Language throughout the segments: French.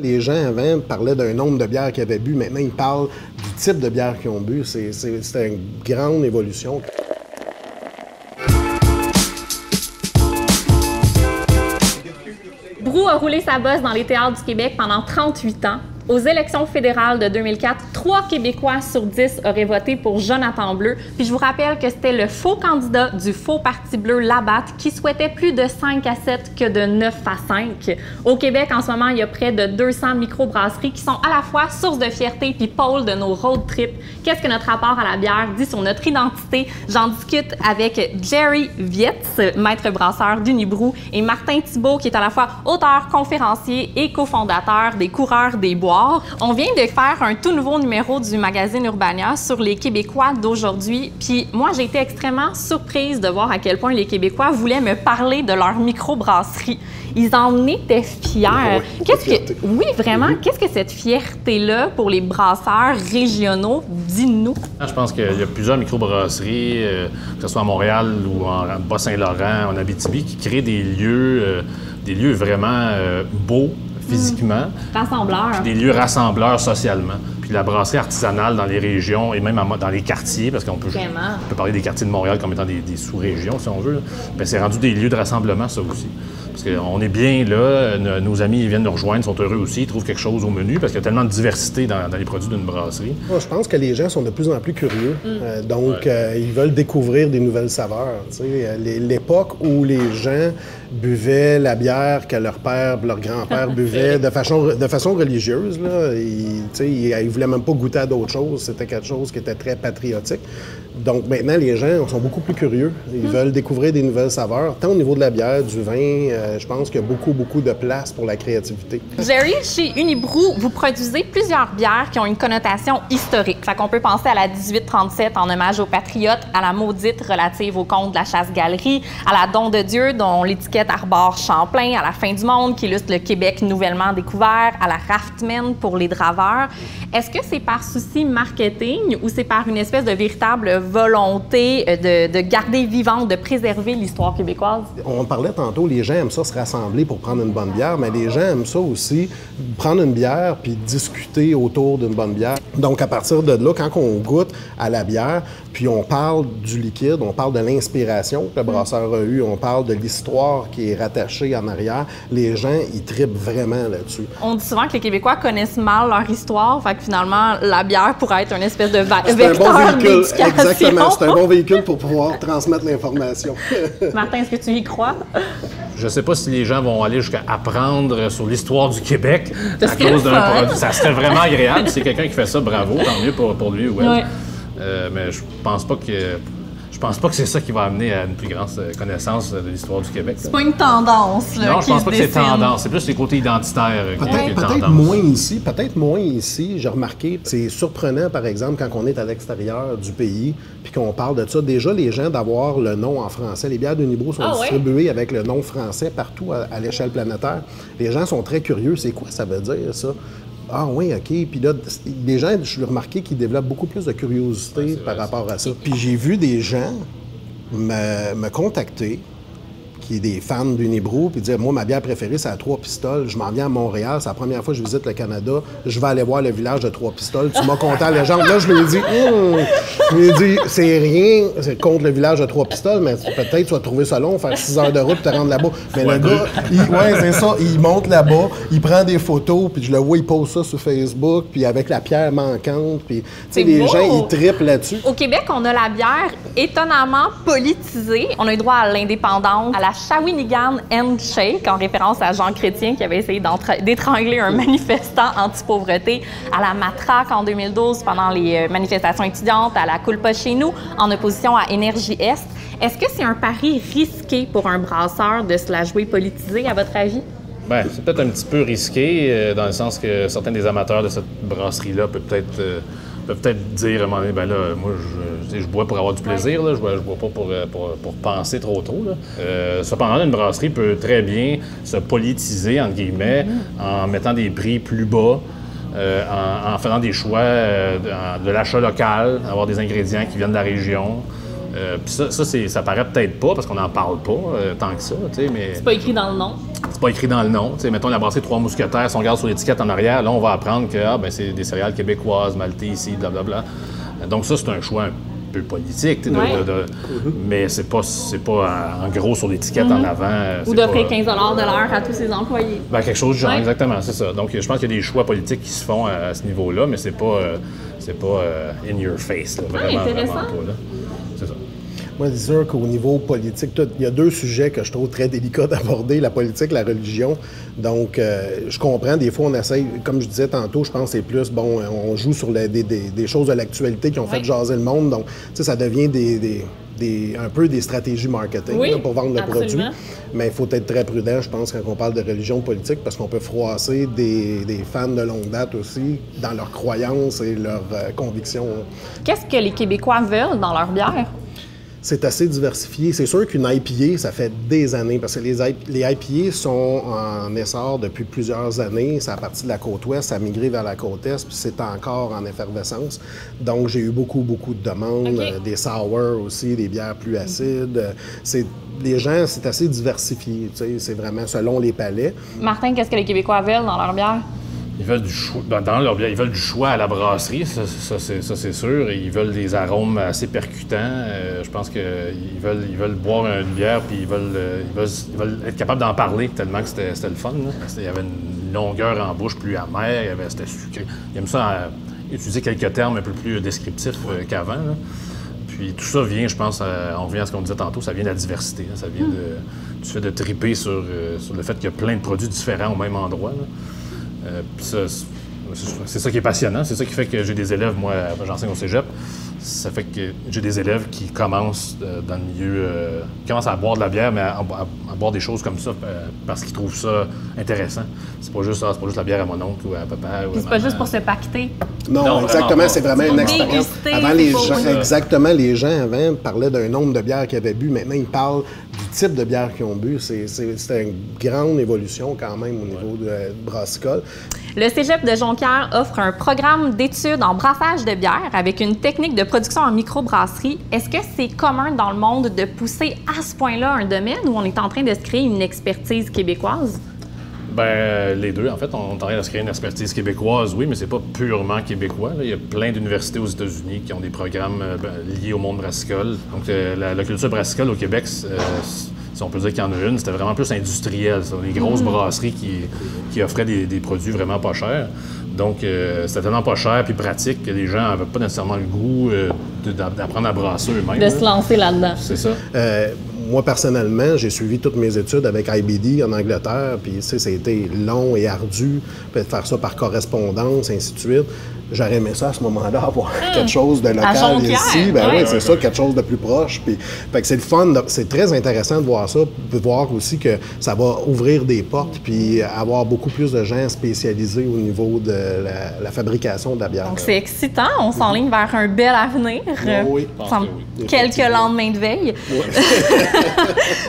Les gens avant parlaient d'un nombre de bières qu'ils avaient bu. Maintenant, ils parlent du type de bière qu'ils ont bu. C'est une grande évolution. Brou a roulé sa bosse dans les théâtres du Québec pendant 38 ans. Aux élections fédérales de 2004, 3 Québécois sur 10 auraient voté pour Jonathan Bleu. Puis je vous rappelle que c'était le faux candidat du faux Parti bleu Labatt qui souhaitait plus de 5 à 7 que de 9 à 5. Au Québec, en ce moment, il y a près de 200 microbrasseries qui sont à la fois source de fierté puis pôle de nos road trips. Qu'est-ce que notre rapport à la bière dit sur notre identité? J'en discute avec Jerry Vietz, maître brasseur d'Unibrou, et Martin Thibault, qui est à la fois auteur, conférencier et cofondateur des Coureurs des Bois. On vient de faire un tout nouveau numéro du magazine Urbania sur les Québécois d'aujourd'hui. Puis moi, j'ai été extrêmement surprise de voir à quel point les Québécois voulaient me parler de leur microbrasserie. Ils en étaient fiers. Oui, vraiment. Qu'est-ce que cette fierté-là pour les brasseurs régionaux? Dis-nous. Je pense qu'il y a plusieurs microbrasseries, que ce soit à Montréal ou en Bas-Saint-Laurent, en Abitibi, qui créent des lieux vraiment beaux physiquement. Rassembleurs. Des lieux rassembleurs socialement. Puis la brasserie artisanale dans les régions et même dans les quartiers, parce qu'on peut parler des quartiers de Montréal comme étant des sous-régions, si on veut. Bien, c'est rendu des lieux de rassemblement, ça aussi. Parce qu'on est bien là, nos amis ils viennent nous rejoindre, sont heureux aussi, ils trouvent quelque chose au menu, parce qu'il y a tellement de diversité dans les produits d'une brasserie. Moi, je pense que les gens sont de plus en plus curieux, ils veulent découvrir des nouvelles saveurs. L'époque où les gens buvaient la bière que leur père, leur grand-père buvaient de façon religieuse, là, ils voulaient même pas goûter à d'autres choses, c'était quelque chose qui était très patriotique. Donc maintenant, les gens sont beaucoup plus curieux. Ils veulent découvrir des nouvelles saveurs, tant au niveau de la bière, du vin. Je pense qu'il y a beaucoup de place pour la créativité. Jerry, chez Unibrou, vous produisez plusieurs bières qui ont une connotation historique. Fait qu'on peut penser à la 1837 en hommage aux patriotes, à la maudite relative au conte de la chasse-galerie, à la Don de Dieu dont l'étiquette arbore Champlain, à la fin du monde qui illustre le Québec nouvellement découvert, à la Raftman pour les draveurs. Est-ce que c'est par souci marketing ou c'est par une espèce de véritable volonté de garder vivante, de préserver l'histoire québécoise? On parlait tantôt, les gens aiment ça se rassembler pour prendre une bonne bière, mais les gens aiment ça aussi, prendre une bière puis discuter autour d'une bonne bière. Donc, à partir de là, quand on goûte à la bière, puis on parle du liquide, on parle de l'inspiration que le brasseur a eu, on parle de l'histoire qui est rattachée en arrière, les gens, ils trippent vraiment là-dessus. On dit souvent que les Québécois connaissent mal leur histoire, fait que finalement, la bière pourrait être une espèce de vecteur d'éducation. Exactement, c'est un bon véhicule pour pouvoir transmettre l'information. Martin, est-ce que tu y crois? Je ne sais pas si les gens vont aller jusqu'à apprendre sur l'histoire du Québec à cause d'un produit. Ça serait vraiment agréable. Si c'est quelqu'un qui fait ça, bravo, tant mieux pour lui ou elle. Ouais. Mais je pense pas que c'est ça qui va amener à une plus grande connaissance de l'histoire du Québec. C'est pas une tendance, là. Non, je pense pas que c'est tendance. C'est plus les côtés identitaires qui est Peut-être moins ici. J'ai remarqué, c'est surprenant, par exemple, quand on est à l'extérieur du pays puis qu'on parle de ça. Déjà, les gens d'avoir le nom en français. Les bières d'Unibrou sont distribuées avec le nom français partout à l'échelle planétaire. Les gens sont très curieux. C'est quoi ça veut dire, ça? Ah oui, OK. Puis là, les gens, je l'ai remarqué qu'ils développent beaucoup plus de curiosité par rapport à ça. Puis j'ai vu des gens me contacter, qui est des fans d'Unibrou, puis dire, moi, ma bière préférée, c'est à Trois-Pistoles. Je m'en viens à Montréal. C'est la première fois que je visite le Canada. Je vais aller voir le village de Trois-Pistoles. Tu m'as compté à la légende. Là, je lui ai dit, c'est rien, c'est contre le village de Trois-Pistoles, mais peut-être tu vas trouver ça long, faire 6 heures de route pour te rendre là-bas. Mais le gars, c'est ça, il monte là-bas, il prend des photos, puis je le vois, il pose ça sur Facebook, puis avec la pierre manquante, puis les gens, ils trippent là-dessus. Au Québec, on a la bière étonnamment politisée. On a eu droit à l'indépendance, à la Shawinigan Handshake, en référence à Jean Chrétien qui avait essayé d'étrangler un manifestant anti-pauvreté, à la matraque en 2012 pendant les manifestations étudiantes, à la culpa chez nous, en opposition à Énergie Est. Est-ce que c'est un pari risqué pour un brasseur de se la jouer politisée, à votre avis? Bien, c'est peut-être un petit peu risqué, dans le sens que certains des amateurs de cette brasserie-là peuvent peut-être dire à un moment donné, ben là, moi, je bois pour avoir du plaisir, là, je bois pas pour penser trop. Là. Cependant, une brasserie peut très bien se politiser, entre guillemets, en mettant des prix plus bas, en faisant des choix de l'achat local, avoir des ingrédients qui viennent de la région. Puis ça paraît peut-être pas, parce qu'on n'en parle pas tant que ça, mais... C'est pas écrit dans le nom. C'est pas écrit dans le nom. Mettons la brasserie Trois Mousquetaires, si on regarde sur l'étiquette en arrière, là, on va apprendre que c'est des céréales québécoises, maltais ici, blablabla. Donc ça, c'est un choix un peu politique, mais c'est pas en gros sur l'étiquette en avant. Ou d'offrir 15 $ de l'heure à tous ses employés. Ben, quelque chose du genre, exactement, c'est ça. Donc je pense qu'il y a des choix politiques qui se font à ce niveau-là, mais c'est pas in your face, là, vraiment, intéressant. vraiment pas. Là. C'est ça. Moi, c'est sûr qu'au niveau politique, il y a deux sujets que je trouve très délicats d'aborder, la politique, la religion. Donc, je comprends, des fois, on essaye, comme je disais tantôt, je pense que c'est plus, bon, on joue sur des choses de l'actualité qui ont fait jaser le monde. Donc, tu sais, ça devient un peu des stratégies marketing là, pour vendre le produit. Mais il faut être très prudent, je pense, quand on parle de religion politique, parce qu'on peut froisser des fans de longue date aussi dans leurs croyances et leurs convictions. Qu'est-ce que les Québécois veulent dans leur bière? C'est assez diversifié. C'est sûr qu'une IPA, ça fait des années, parce que les IPA sont en essor depuis plusieurs années. C'est à partir de la côte ouest, ça a migré vers la côte est, puis c'est encore en effervescence. Donc, j'ai eu beaucoup de demandes, des sour aussi, des bières plus acides. Les gens, c'est assez diversifié. C'est vraiment selon les palais. Martin, qu'est-ce que les Québécois veulent dans leur bière? Ils veulent du choix. Dans leur bière, ils veulent du choix à la brasserie, ça c'est sûr. Et ils veulent des arômes assez percutants. Je pense qu'ils veulent boire une bière puis ils veulent être capables d'en parler tellement que c'était le fun. Là. Il y avait une longueur en bouche plus amère, c'était sucré. Ils aiment ça utiliser quelques termes un peu plus descriptifs qu'avant. Là. Puis tout ça vient, je pense, on revient à ce qu'on disait tantôt, ça vient de la diversité. Hein. Ça vient du fait de triper sur le fait qu'il y a plein de produits différents au même endroit. Là. C'est ça qui est passionnant. C'est ça qui fait que j'ai des élèves, moi, j'enseigne au cégep. Ça fait que j'ai des élèves qui commencent dans le milieu, qui commencent à boire de la bière, mais à boire des choses comme ça parce qu'ils trouvent ça intéressant. C'est pas juste la bière à mon oncle ou à papa. C'est pas juste pour se pacter. Non, exactement. C'est vraiment une expérience. Avant, les gens avant parlaient d'un nombre de bières qu'ils avaient bu. Maintenant, ils parlent du type de bière qu'ils ont bu. C'est une grande évolution quand même au niveau de brassicole. Le Cégep de Jonquière offre un programme d'études en brassage de bière avec une technique de production en microbrasserie. Est-ce que c'est commun dans le monde de pousser à ce point-là un domaine où on est en train de se créer une expertise québécoise? Bien, les deux. En fait, on est en train de se créer une expertise québécoise, oui, mais c'est pas purement québécois. Là. Il y a plein d'universités aux États-Unis qui ont des programmes liés au monde brassicole. Donc, la culture brassicole au Québec, si on peut dire qu'il y en a une, c'était vraiment plus industriel. Des grosses brasseries qui offraient des produits vraiment pas chers. Donc, c'était tellement pas cher puis pratique que les gens n'avaient pas nécessairement le goût d'apprendre à brasser eux-mêmes. De se lancer là-dedans. C'est ça. Moi, personnellement, j'ai suivi toutes mes études avec IBD en Angleterre, puis ça a été long et ardu, puis de faire ça par correspondance, ainsi de suite. J'aurais aimé ça à ce moment-là, avoir quelque chose de local ici. Ben oui, c'est ça, quelque chose de plus proche. Puis, fait que c'est le fun, c'est très intéressant de voir ça, de voir aussi que ça va ouvrir des portes, puis avoir beaucoup plus de gens spécialisés au niveau de la fabrication de la bière. Donc c'est excitant, on s'enligne vers un bel avenir. Oui, quelques lendemains de veille. Oui.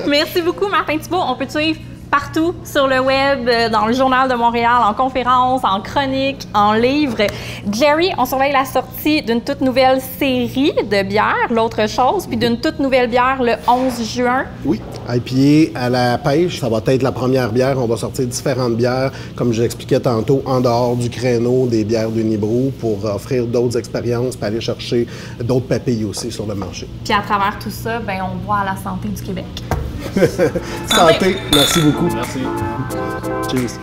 Merci beaucoup, Martin Thibault. On peut te suivre partout sur le web, dans le Journal de Montréal, en conférences, en chroniques, en livres. Jerry, on surveille la sortie d'une toute nouvelle série de bières, l'autre chose, puis d'une toute nouvelle bière le 11 juin. Oui, IPA à la pêche, ça va être la première bière. On va sortir différentes bières, comme je l'expliquais tantôt, en dehors du créneau des bières d'Unibrou pour offrir d'autres expériences, puis aller chercher d'autres papilles aussi sur le marché. Puis à travers tout ça, bien, on boit à la santé du Québec. Santé, merci beaucoup. Merci. Cheers.